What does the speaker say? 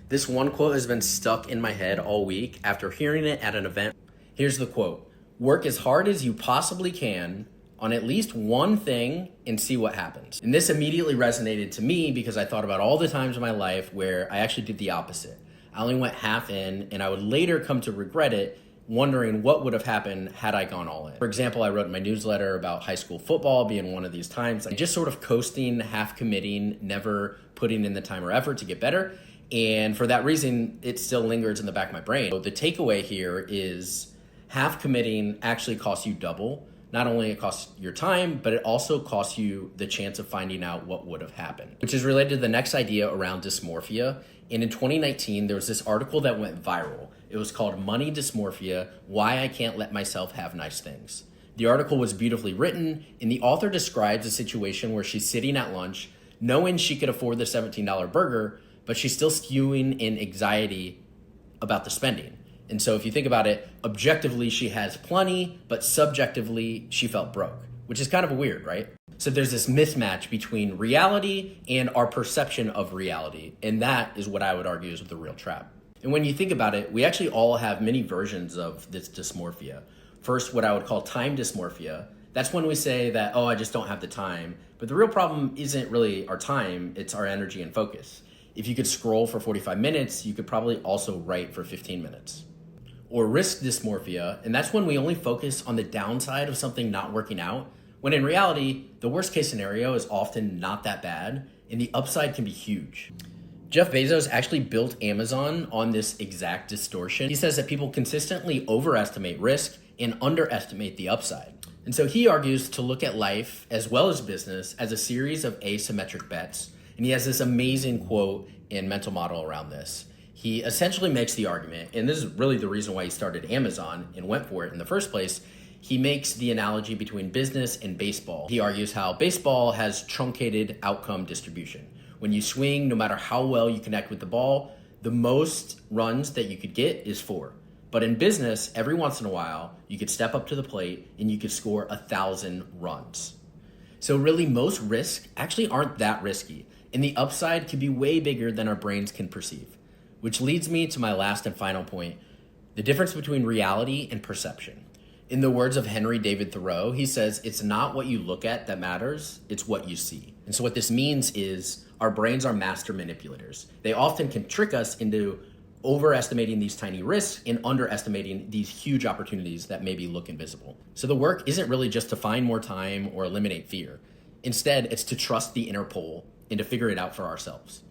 This one quote has been stuck in my head all week after hearing it at an event. Here's the quote: "Work as hard as you possibly can on at least one thing and see what happens." And this immediately resonated to me because I thought about all the times in my life where I actually did the opposite. I only went half in, and I would later come to regret it, wondering what would have happened had I gone all in. For example, I wrote in my newsletter about high school football being one of these times, like just sort of coasting, half committing, never putting in the time or effort to get better. And for that reason, it still lingers in the back of my brain. So the takeaway here is half committing actually costs you double. Not only it costs your time, but it also costs you the chance of finding out what would have happened, which is related to the next idea around dysmorphia. And in 2019, there was this article that went viral. It was called Money Dysmorphia: Why I Can't Let Myself Have Nice Things. The article was beautifully written, and the author describes a situation where she's sitting at lunch, knowing she could afford the $17 burger, but she's still stewing in anxiety about the spending. And so if you think about it, objectively she has plenty, but subjectively she felt broke, which is kind of weird, right? So there's this mismatch between reality and our perception of reality, and that is what I would argue is the real trap. And when you think about it, we actually all have many versions of this dysmorphia. First, what I would call time dysmorphia. That's when we say that, oh, I just don't have the time. But the real problem isn't really our time, it's our energy and focus. If you could scroll for 45 minutes, you could probably also write for 15 minutes. Or risk dysmorphia, and that's when we only focus on the downside of something not working out, when in reality, the worst case scenario is often not that bad, and the upside can be huge. Jeff Bezos actually built Amazon on this exact distortion. He says that people consistently overestimate risk and underestimate the upside. And so he argues to look at life as well as business as a series of asymmetric bets. And he has this amazing quote and mental model around this. He essentially makes the argument, and this is really the reason why he started Amazon and went for it in the first place. He makes the analogy between business and baseball. He argues how baseball has truncated outcome distribution. When you swing, no matter how well you connect with the ball, the most runs that you could get is 4. But in business, every once in a while, you could step up to the plate and you could score 1,000 runs. So really, most risks actually aren't that risky, and the upside can be way bigger than our brains can perceive. Which leads me to my last and final point, the difference between reality and perception. In the words of Henry David Thoreau, he says, "It's not what you look at that matters, it's what you see." And so what this means is our brains are master manipulators. They often can trick us into overestimating these tiny risks and underestimating these huge opportunities that maybe look invisible. So the work isn't really just to find more time or eliminate fear. Instead, it's to trust the inner pole and to figure it out for ourselves.